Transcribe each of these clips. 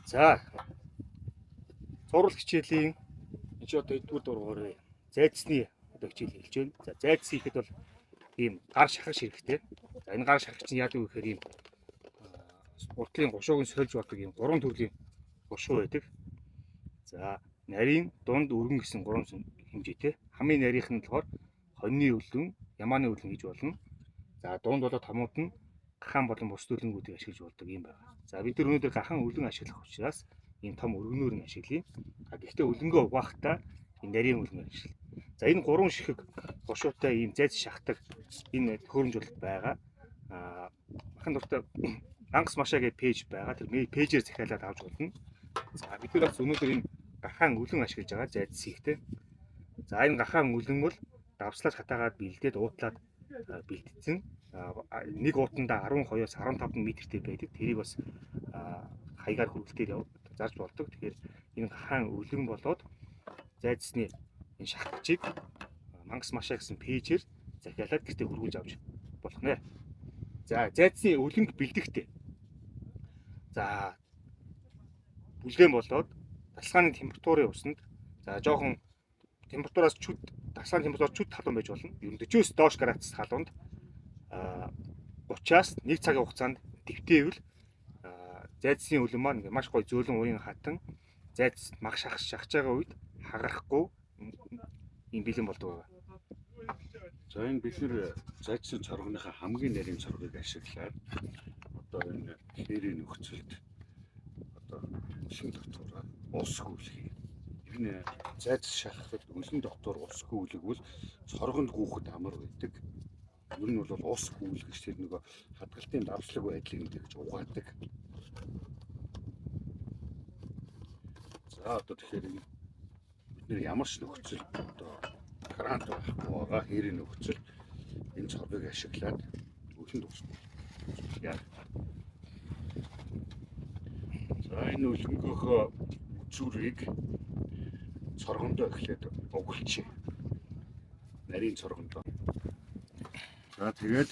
За зурвал хичээлийн энэ ч одоо эдгээр дуурайгаараа зайцсны одоо хичээл хэлж байна. За зайцс хийхэд бол ийм гар шахагч хэрэгтэй. За энэ гар шахагч нь яадаг вэ гэхээр ийм уртлын гушууг нь сольж болдог ийм гурван төрлийн гушуу байдаг. За нарийн дунд өргөн гэсэн гурван хэмжээтэй. Хамгийн нарийнх нь болохоор хоньны өлөн, ямааны өлөн гэж болно. За дунд болоод хамууд нь гахаан болон бус төлөнгүүдийг ашиглаж болдог юм байна. За бид нар өнөөдөр гахаан өлөн ашиглах учраас ийм том өргөнөөр нь ашиглая. Гэхдээ өлөнгөө угаахтаа энэ нарийн өлөн ашиглая. За энэ гурван шихэг гушуутай ийм зайц шахдаг энэ төхөөрөмж бол байгаа. Махан дуртай Ангас машаа гэдэг пэйж байгаа. Тэр пэйжээр захиалаад авч болно. За бид нар бас өнөөдөр энэ гахаан өлөн ашиглаж байгаа зайц хийхдээ. За энэ гахаан өлөн бол давслаж хатаагаад бэлдээд уутлаад бэлдсэн. Нэг уутандаа 12-оос 15 м-тэй байдаг. Тэрийг бас хаягаар хөргөлтөөр зарж болдог. Тэгэхээр энэ гахаан өлөн болоод зайцсны энэ шахагчийг Мангас машаа гэсэн пэйжээр захиалаад гэртээ хөргүүлж авч болох нэ. За зайцсны өлөнг бэлдэхтэй. За бүлгэн болоод тасалгааны температурын усанд за жоохон температураас чүд тасалгааны температур чүд халуун байж болно. Ер нь 40-с доош градус халуунд 30-аас 1 цагийн хугацаанд дэвтээвэл зайцсны өлөн маань маш гоё зөөлөн уян хатан зайц мах шахаж байгаа үед хагарахгүй юм бэлэн болдог байгаа. За энэ бид нэр зайцсан цоргоныхаа хамгийн нарийн цоргыг ашиглаад одоо энэ хээрийн нөхцөлд одоо өлөн дотор ус хүлхий. Энэ зайц шахахад өлөн дотор ус хүлэгвэл цоргонд гүөхд амар байдаг. Ер нь бол ус хүлгэж тэр нөгөө хадгалтын давслаг байдлыг нэгж угаадаг. За одоо тэгэхээр бид нэр ямар ч нөхцөл одоо грант байхгүй байгаа хээрийн нөхцөл энэ цоргыг ашиглаад өлөнд усгүй. Яа. За энэ өлөнгөөхөө зүрийг цоргондоо эхлээд угуулчих. Нарийн цоргондоо. За тэгээд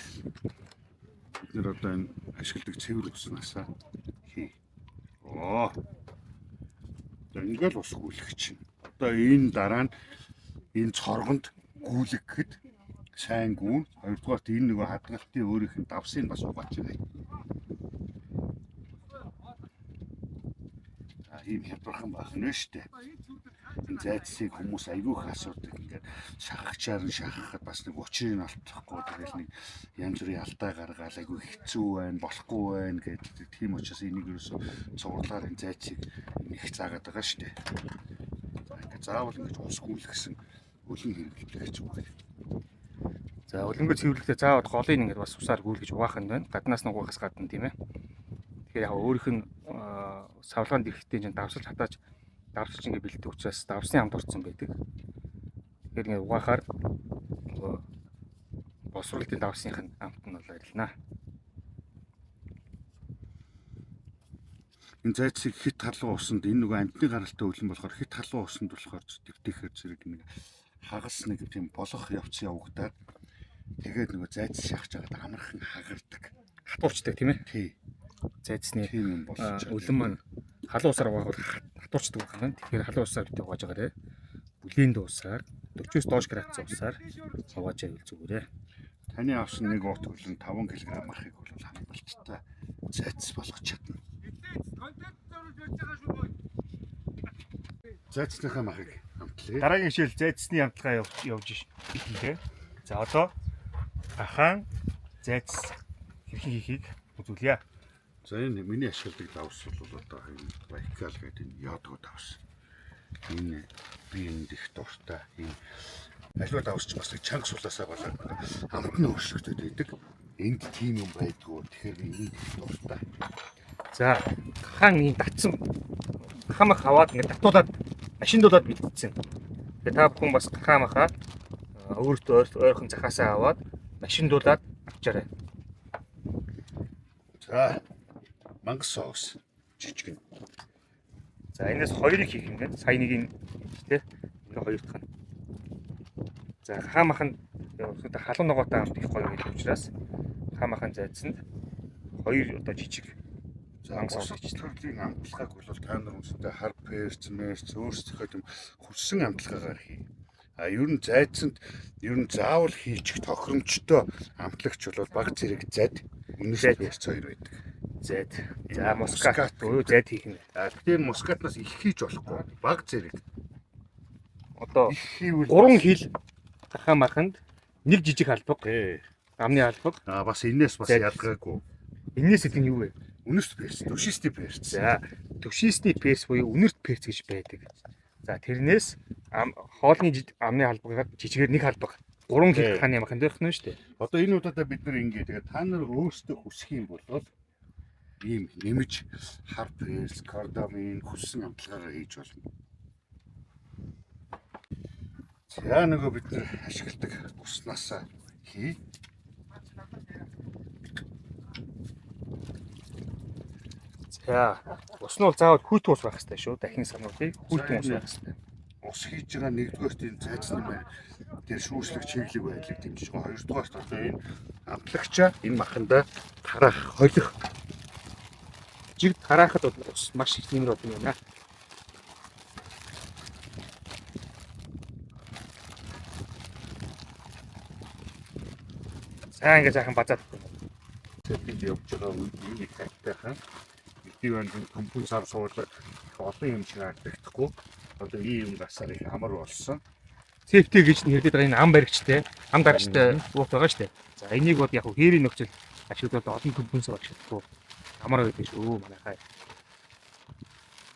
бид нэр одоо энэ ашигладаг цэвэр уснасаа хий. Ингээл ус гүйлэх чинь. Одоо энэ дараа нь энэ цоргонд гүйлгэхэд сайн гүн. Хоёрдугаарт энэ нөгөө хадгалтын өөрийнх нь давсыг бас угааж байна. Ийм хямдхан байх нь шүү дээ. Энэ зайцсыг хүмүүс айгүйх асуудаг. Ингээд шахагчаар нь шахахад бас нэг учрыг алдахгүй тэгэл нэг янз бүрийн алдаа гаргаал айгүй хэцүү байна, болохгүй байна гэдэг. Тийм учраас энийг ерөөсөө цувралаар энэ зайцыг их заагаад байгаа шүү дээ. За ингээд заавал ингэж ус гүйлгэсэн өлөн хэрэглэх гэж байна. За өлөнгөө цэвэрлэхдээ заавал голыг ингээд бас усаар гүйлгэж угаах нь байна. Гаднаас нь угаахаас гадна тийм ээ. Тэгэхээр яг өөрийнх нь савлгаанд ирэхдээ чинь давсалж хатааж давсалж ингээд бэлддэг учраас давсны хамт орцсон байдаг. Тэгэхээр ингээд угаахаар босруулалтын давсных нь амт нь бол арилнаа. Энэ зайцыг хит халуун усанд энэ нөгөө амтны гаралтай өлөн болохоор хит халуун усанд болохоор дэвтэхээр зэрэг нэг хагас нэг тийм болох явц явагдаад тэгээд нөгөө зайц шахаж байгаад амархан хагардаг. Хатуурчдаг тийм ээ. Тий. Зайцсны тийм юм болж өлөн маань халуун усаар угаахад хатуурчдаг байх юм. Тэгэхээр халуун усаар битээ угааж байгаарэ. Бүлээн дуусаар 40-с доош градус усаар угааж байвал зүгээрээ. Таны авсан нэг уут өлөн 5 кг ахыг бол хангалттай зайц болгож чадна. Зайцныхаа махыг хамтлаа. Дараагийн хичээл зайцсны хамтлагаа явж байна. За одоо гахаан зайц хэрхэн хийхийг үзүүлье. За энэ миний ашигладаг давс бол одоо энэ Байкал гэдэг энэ ядуу давс. Энэ би энэ их дуртай. Энэ аливаа давс ч бас чанга сулаасаа болоод амтны өршөлтөд байдаг. Энд тийм юм байдгүй. Тэгэхээр би энэ их дуртай. За гахаан ийм татсан гахаамах аваад ингээд татуулаад машиндуулаад бэлдсэн. Тэгээ та бүхэн бас гахаамахаа өөртөө ойрхон захаасаа аваад машиндуулаад авчаарай. За мангас соус жижиг. За энэс хоёрыг хийх юм байна. Сая нэг нь тий. Энэ хоёр дахь нь. За гахаамах нь халуун ногоотой амт их гоё гэдэг учраас гахаамахын зайцсанд хоёр одоо жижиг За бусад төрлийн амтлагааг бол та нар үнэндээ хар перц, мерц өөрсдийнхөө тийм хүссэн амтлагаагаар хий. А ер нь зайцсанд ер нь заавал хийчих тохиромжтой амтлагч бол баг зэрэг зад үнэхээр перц хоёр байдаг. Зайд. За мускат буюу зайд хийх нь. А тэгэхээр мускатнаас их хийж болохгүй. Баг зэрэг. Одоо Их хийвэл 3 хил хахаа маханд нэг жижиг халбаг, амны халбаг. а бас энэс бас Зайд. ядгаагүй. Энээс идэг нь юу вэ? Үнэс перц, төвшистэй перц. За төвшинсний перс буюу үнэрт перс гэж байдаг. За тэрнээс хоолны амны халбагаар жижигээр нэг халбаг. 3 хил хахааны маханд байх нь шүү дээ. Одоо энэ удаадаа бид нар ингэ тэгээд та нар өөрсдөө хүсэх юм бол ийм нэмж хар перц, кардамин хүссэн амтлагаараа хийж болно. За нөгөө бид нар ашигладаг уснасаа хий. За ус нь бол заавал хүйтэн ус байх хэрэгтэй шүү. Дахин сануулъя. Хүйтэн ус байх хэрэгтэй. Ус хийж байгаа нэгдүгээр тийм зайцны маань тэр шүүслэг чиглэг байдлыг дэмжиж байгаа. Хоёрдугаар нь одоо энэ амтлагчаа энэ маханда тараах, холих. Жиг тараахад бол ус маш их нэмэр болдог юм байна. За ингэ сайхан базаад. Тэд явж байгаа үед нэг тактайхан битүүн компьютер суулгаад олон юм шиг харагдахгүй. Одоо ийм гасаар их амар болсон. Сефти гэж нэрлэдэг байгаа энэ ам баригчтай, ам дарагчтай уут байгаа шүү дээ. За энийг бол яг хээрийн нөхцөл ашиглаад олон компьютер ашиглахгүй амар байдаг шүү манайхаа.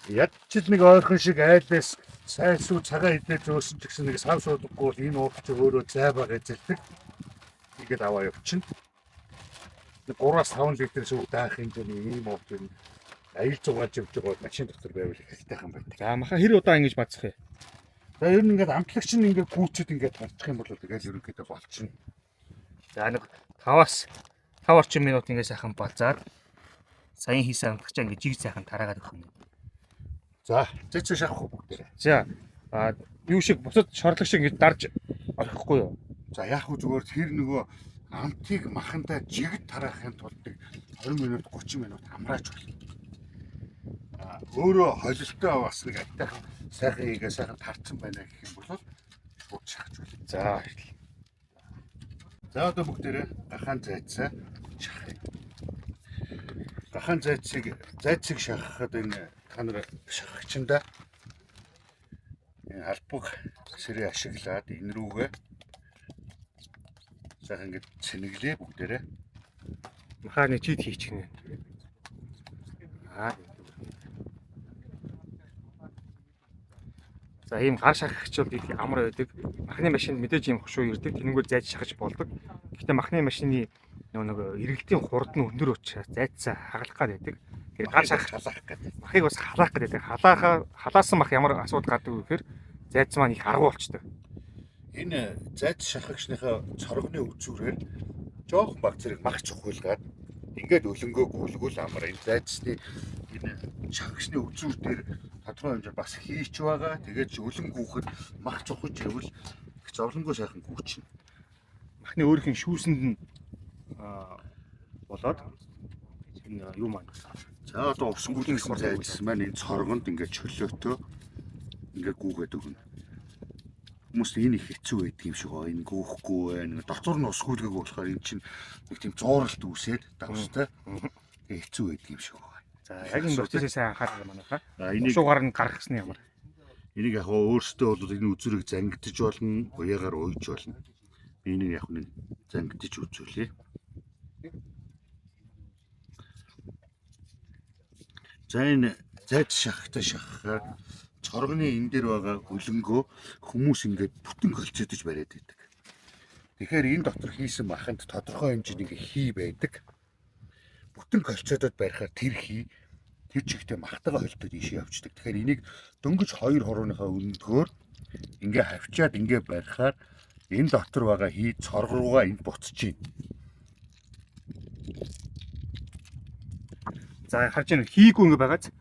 Ядчил нэг ойрхон шиг айлаас сайсуу цагаан идээ зөөсөн ч гэсэн нэг сав суудаггүй бол энэ ууч өөрөө зайбаа гэзэлдэг. Ингээд аваа явчихна. 3-5 литрээс үг даах хэмжээний ийм ууч юм. Аял зугааж явж байгаа машин дотор байвал ихтэйхан байдаг. За маха хэр удаа ингэж бацах вэ? За ер нь ингээд амтлагч нь ингээд гүйцэд ингээд тарчих юм бол тэгэл ерөнхийдөө болчихно. За нэг 5-аас 5 орчим минут ингэ сайхан базаад саяхан хийсэн амтлагчаа ингэ жиг сайхан тараагаад өгөх юм. За зэцээ шахах бүгдээрээ. За юу шиг бусад шорлог шиг ингэ дарж орхихгүй юу? За яг хөө зүгээр тэр нөгөө амтыг махандаа жигд тараахын тулд 20 минут 30 минут амраач болно. Өөрөө холилтой бас нэг айтайхан сайхан хийгээ сайхан тарцсан байна гэх юм бол шууд шахаж болно. За За одоо бүгдээрээ гахаан зайцаа шахах. Гахаан зайцыг шахахад энэ та нар шахагчдаа энэ албаг сэрээ ашиглаад энэ рүүгээ сайхан ингэ цэнэглээ бүгдээрээ. махаа нэг чид хийчих нэ. За ийм гар шахагч бол их амар байдаг. Махны машинд мэдээж ийм хөшөө ирдэг. Тэнгүүр зайж шахаж болдог. Гэхдээ махны машины нөгөө эргэлтийн хурд нь өндөр учраас зайцаа хагалах гад байдаг. Тэгэхээр гар шахах халаах гэдэг. махыг бас халаах гэдэг. Халаасан мах ямар асуудал гардаг вэ гэхээр зайц маань их аргу болчтой. Энэ зайц шахагчныхаа цоргоны үзүүрээр жоохон баг зэрэг мах цохиулгаад ингээд өлөнгөө гүйлгүүл амар энэ зайцны энэ шахагчны үзүүр дээр тодорхой хэмжээр бас хийч байгаа. Тэгээд өлөн гүөхөд мах цохиж явал их зовлонгоо сайхан гүйчихнэ. Махны өөрийнх нь шүүсэнд нь болоод энэ юу маань. За одоо усгүйсэн зайц маань энэ цоргонд ингээд чөлөөтөө ингээд гүүгээд өгнө. Хүмүүс энэ их хэцүү байдаг юм шиг байна. Энэ гүүхгүй байна. Доцор нь усгүйдэг болохоор эн чинь нэг тийм зууралт үүсээд давстай. Тэгээ хэцүү байдаг юм шиг байна. За яг энэ процессыг сайн анхаарах манайхаа. Энийг Шуугаар нь гаргахсны ямар. энийг яг өөртөө бол энэ үзүрийг зангидж болно, уяагаар уйж болно. Би энийг яг нь зангидж үзүүлье. За энэ зайц шахахтай шахахаар цоргоны энэ дээр байгаа өлөнгөө хүмүүс ингээд бүтэн колцоодож бариад байдаг. Тэгэхээр энэ дотор хийсэн маханд тодорхой хэмжээний хий байдаг. Бүтэн колцоодод барихаар тэр хий тэр чигтээ махтайгаа холбоод ийшээ явчихдаг. Тэгэхээр энийг дөнгөж 2 хурууныхаа өндгөөр ингээ хавчаад ингээ барихаар энэ дотор байгаа хий цоргоруугаа энд буцаж байна. За харж байна хийгүү ингэ байгааз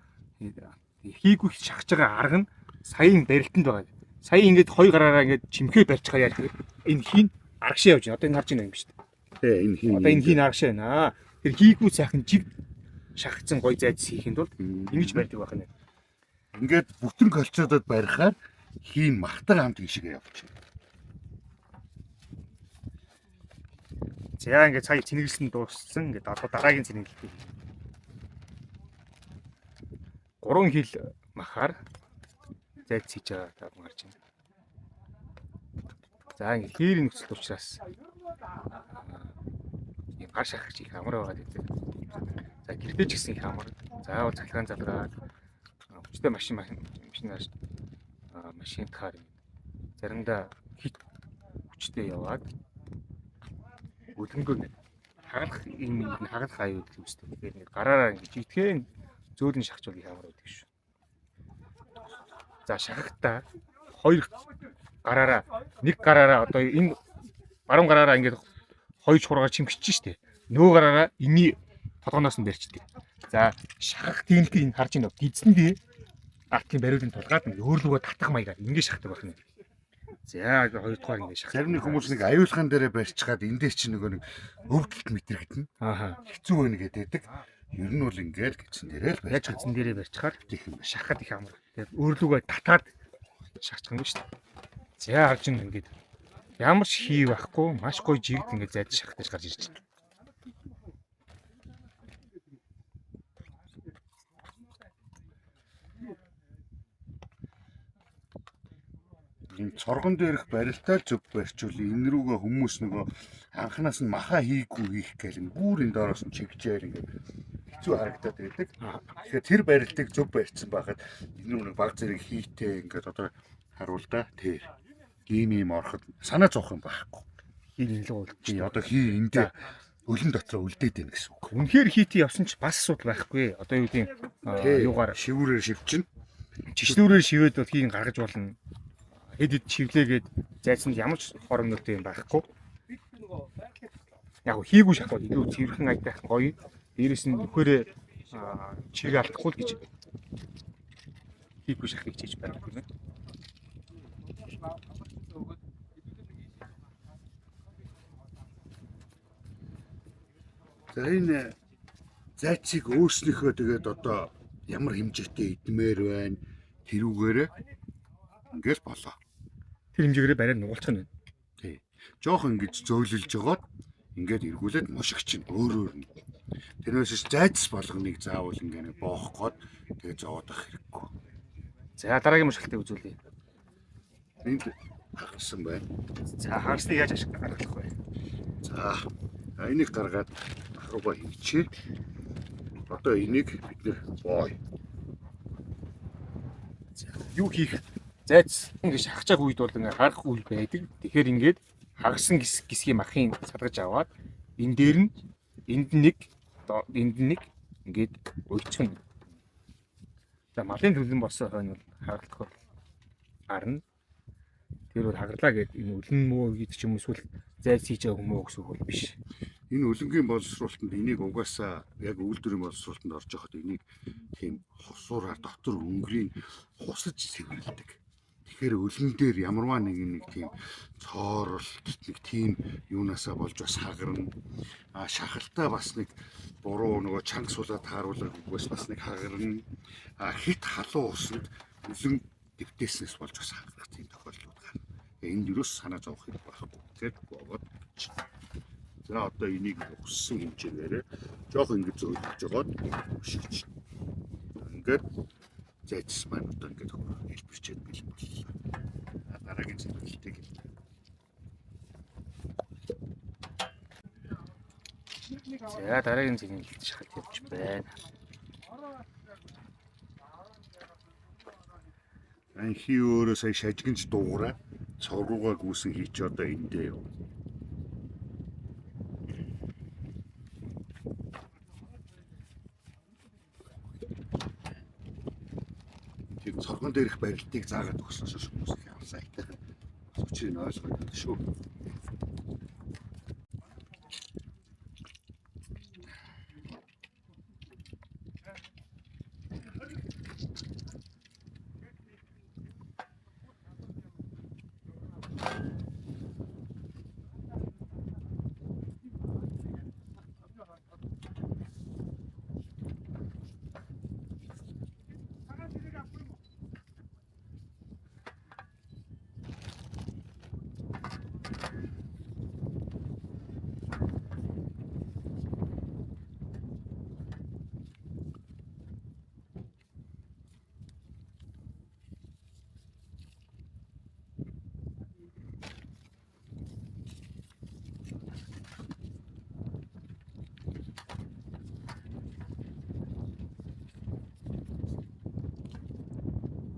хийгүү шахаж байгаа арга нь саяын барилтанд байгаа. Сая ингээд 2 гараараа ингээд чимхээ барьж байгаа яа. Энэ хийн аргашаа явж байна. Одоо энэ харж байна юм шүү дээ. Тэ энэ хий. Одоо энэ хийн аргашаа байна. Тэр хийгүү сайхан жиг шахагдсан гоё зайц хийхэд бол ингэж барьдаг байх нь. Ингээд бүтэн колцоодод барихаар хийн махтар хамт гişгээ явуулчих. За ингээд сая цэнэглэсэн дууссан. Ингээд одоо дараагийн цэнэглэлт. 3 хил махаар зайц хийж байгаа тав гарч байна. За ингээд хээрийн нөхцөл учраас ийм гар шахагч их амар байгаа гэдэг. За гэртээ ч гэсэн их амар. Заавал цахилгаан залраад хүчтэй машин тахаар заримдаа хит хүчтэй яваад үлэнгөө хагалах хагалах аюул үүсдэг. Тэгэхээр гараараа ингэж итгээн зөөлөн шахчвал их амар байдаг шүү. За шахахтаа хоёр гараараа нэг гараараа одоо энэ баруун гараараа ингэж хоёр чургаар чимгчж штэ. Нөө гараараа энэний толгоноос нь барьчдаг. За шахах техникийг энэ харж байна. Гидсэндээ артын бариулын тулгаад өөрлөгөө татах маягаар ингэ шахдаг байна. За хоёр дахь ингэ шахах. Зарим нэг хүмүүс нэг аюулхан дээрээ барьчихад эндээс чи нөгөө нэг өвдөлт мэтрэгдэн. Ааха. Хэцүү байна гэдэг. Ер нь бол ингээд гидсэн дээрээ л яаж гидсэн дээрээ барьчихаар их юм шахахад их амар. Тэгээд өөрлөгөө татаад шахчих юм шүү дээ. За харж ингээд ямар ч хий байхгүй маш гоё жигд ингээд зайд шахтаж гарч ирж байна. Энэ цоргон дээрх барилтаа зөв барьчвал энэ рүүгээ хүмүүс нөгөө анханаас нь маха хийггүй хийх гээл бүр энэ доороос нь чигчээр ингээд хэцүү харагдаад байдаг. Тэгэхээр тэр барилтыг зөв барьсан байхад энэ нэг баг зэрэг хийтэй ингээд одоо харуул да тэр ийм ороход санаа зовх юм байхгүй. Энэ илүү болчих. Одоо хий эндээ өлөн дотроо үлдээд байна гэсэн үг. Үнэхээр хийти явсан ч бас асуудал байхгүй. Одоо юу гэдэг юугаар шивүүрээр шивчин. Чишлүүрээр шивээд бол хийн гаргаж болно. Хэд шивлээгээд зайсанд ямар ч хоромнолтой юм байхгүй. Яг хийгүй шахвал илүү цэвэрхэн айдах гоё. Дээрээс нь нөхөрөө чирэг алдахгүй л гэж хийгүй шахыг хийж байна гэх юм. За энэ зайцыг өөрснөхөө тэгээд одоо ямар хэмжээтэй идмээр байна тэрүүгээрээ ингээл болоо. Тэр хэмжээгээр барай нугалчих нь. Тий. Жоох ингэж зөөлөлж жагаад ингээд эргүүлээд мушигч нь өөр нь. Тэрнээс зайц болгоныг заавал ингээд боох гээд тэгээд зовоод ах хэрэггүй. За дараагийн мушгалтыг үзүүлье. Энд хагасан байна. За хагасныг яаж ашиг гаргах вэ? За энийг гаргаад ахруугаа хийчихээ. Одоо энийг бид нэр боо. За юу хийх? Зайц ингэ шахаж байгаа үед бол ингэ харах үйл байдаг. Тэгэхээр ингээд хагасан гисгийн махын садгаж аваад энэ дээр нь энд нэг ингээд өлцгөн. За малын төлөн болсон хойно бол хагалдах гарна. Тэр бол хагарлаа гэдэг энэ өлөн мөө гэдэг ч юм эсвэл зайц хийж байгаа хүмүүст гэсэн үг бол биш. Энэ өлөнгийн боловсруулалтанд энийг угаасаа яг үйлдвэрийн боловсруулалтанд орж явахад энийг тийм хосуураар дотор өнгөрийн хусаж цэвэрлэдэг. Тэгэхээр өлөн дээр ямарваа нэг тийм цооролт нэг тийм юунасаа болж бас хагарна. Шахалтаа бас нэг буруу нөгөө чанга суулаад тааруулах үгээс бас нэг хагарна. Хит халуун усанд өлөн дэвтээснээс болж бас хагарах тийм тохиолдлууд гарна. Энд юус санаа зовох хэрэг байхгүй. Тэгэхээр боогод. За одоо энийг өссөн хэмжээгээр жоох ингэ зөөлж жагаад шийдэж. Ингээд зайцс маань одоо ингээд хэлбэрчээд бэлэн боллоо. Дараагийн зүйлүүдийг хэлнэ. За дараагийн зүйлийг хэлж шахаж явж байна. Ан хий өөрөө сая шажигнж дуугараа цоргуугаа гүйсэн хийч одоо эндээ юу. Цоргон дээрх барилтыг заагаад өгсөн шүү хүмүүс их авсан айтайхан. Өчиг нь ойлгоод байна шүү.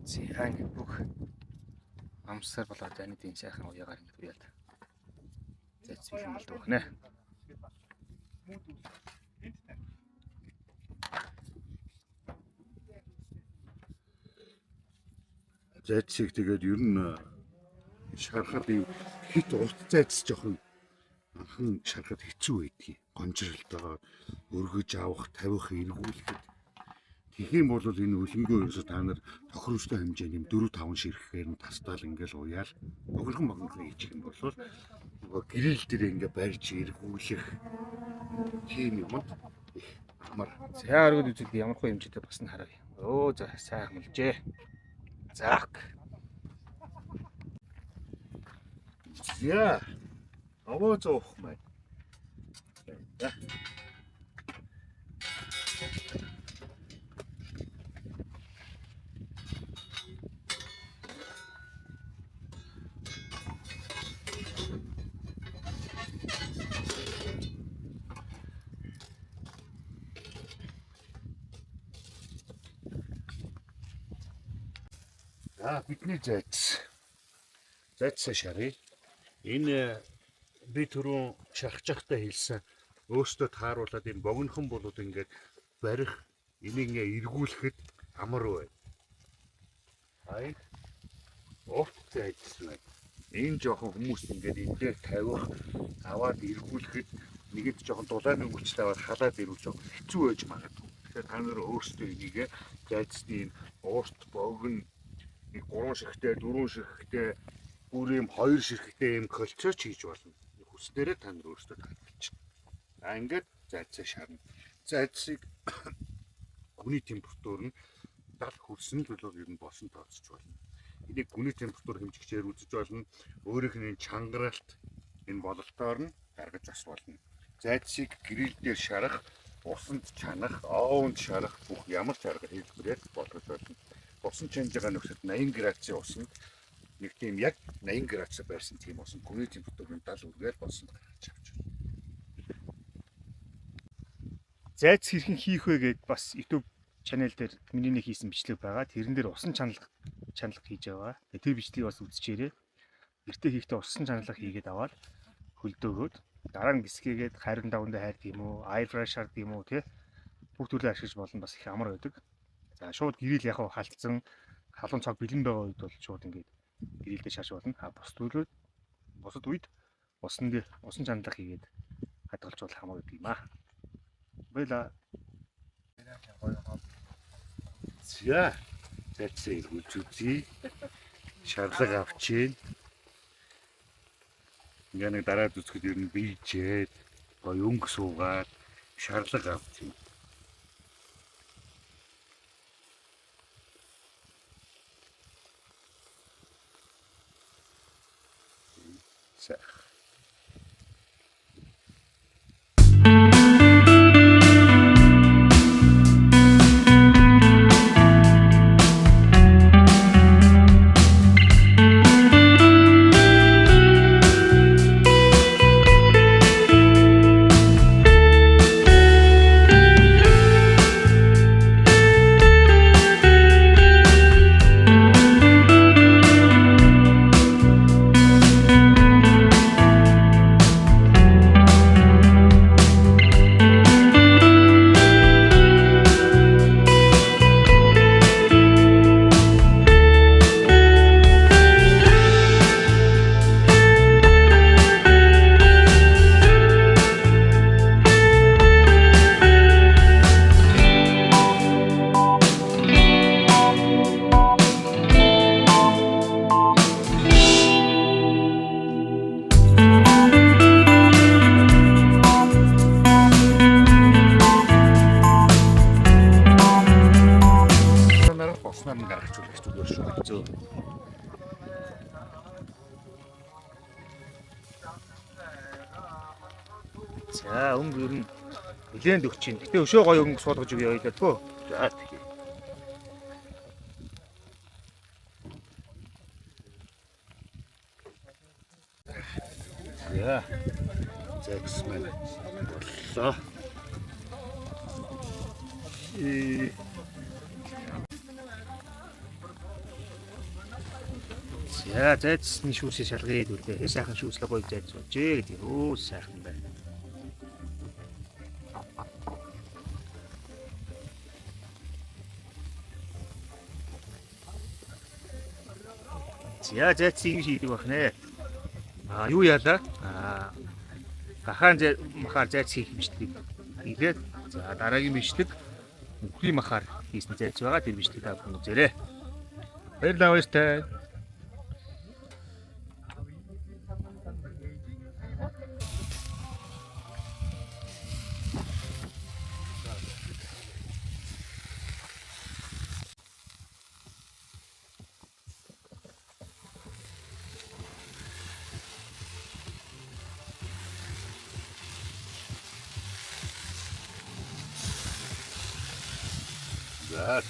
За ингээд бүх амсаар болоод анидын сайхан уяагаар ингээд уяад. Зайц бэлэн болдог байна. Зайцыг тэгээд ер нь шарахад хит урт зайц жоохон анхан шарахад хэцүү байдгийг. Гонжралтайгаар өргөж авах, тавих, эргүүлэхэд. Тэгэх юм бол энэ хөлөнгөө ерөөсө та нар тохиромжтой хэмжээний 4-5 ширхэхээр нь тастаал ингээл уяал богинохон хийчих юм бол нөгөө гэрэл дээр ингээ барьж эргүүлэх тийм юм их амар. За өргөд үзвэл ямар хөө хэмжээтэй бас нь харъя. Өө за сайхан мөлжээ. Заак. За. Аваа зоох мэй. За. Бидний зайцсан шарыг энэ би түрүүн шархаж байхдаа хэлсэн өөртөө тааруулаад энэ богинохон болоод ингээд барих энийг ингээ эргүүлэхэд амар бай. Хай. Урт зайцсан. Энэ жоохон хүмүүс ингээд энэ дээр тавих, аваад эргүүлэхэд нэгэд жоохон дулааны хүчтэй аваад халаад ирүүл жоохон хэцүү байж магадгүй. Тэгэхээр та нар өөрсдөө энийг зайцны урт богино 3 ширхтэй, 4 ширхтэй, бүр юм 2 ширхтэй юм колцооч хийж болно. Хүснээрээ та нар өөрсдөө тайлбарч. За ингээд зайцаа шарна. Зайцыг гүний температур нь 70 хүрсэн л бол ер нь босон тооцож болно. Энийг гүний температур хэмжигчээр үзэж болно. Өөрийнх нь чангараалт энэ бололтоор нь гаргаж бас болно. Зайцыг гэрэл дээр шарах, усанд чанах, оовонд шарах бүх ямар ч арга хэлбэрээр болгож болно. Усан чанж байгаа нөхцөлд 80 градусын усанд нэг тийм яг 80 градусаар байрсан тийм усан гүний температурын 70 үргээр болсон гаргаж авч байна. Зайц хэрхэн хийх вэ гэд бас YouTube channel дээр миний нэг хийсэн бичлэг байгаа. Тэрэн дээр усан чаналга хийж байгаа. Тэр бичлэгийг бас үзчихээрэй. Гэртээ хийхдээ усан чаналга хийгээд аваад хөлдөөгөөд дараа нь гисгээгээд хайрын давандаа хайр тийм үү, air freshener тийм үү тий. Бүх төрлийн ашиглаж болно бас их амар байдаг. За шууд гэрэл яг халтсан халуун цаг бэлэн байгаа үед бол шууд ингээд гэрэлдээ шааш болно. Бусад үед усан чаналга хийгээд хадгалж болох хамаагүй гэдэг юм аа. Баяла. За. Зайцаа эргүүлж үзье. Шарлаг авчийн. Ингээ нэг дараад үзэхэд ер нь бийжээд гоё өнгө суугаад шарлаг авчийн. За өнгө ер нь нэлээд өгч чинь. Гэтэ өшөө гоё өнгө суулгаж өгье ойлоодгоо. За тэгье. За. Зайцман боллоо. За зайцсны шүүсээ шалгая дүүлээ. Сайхан шүүслэг гоё зайц болжээ гэдэг. Өө сайхан байна. За зайцыг шийдэг байх нэ. Юу яалаа? Гахаан махаар зайц хийх хэмжлэгийг хийгээд за дараагийн бичлэг үхлийн махаар хийсэн зайц байгаа. Тэр бичлэг та бүхэн үзээрэй. Баярлалаа баяртай. За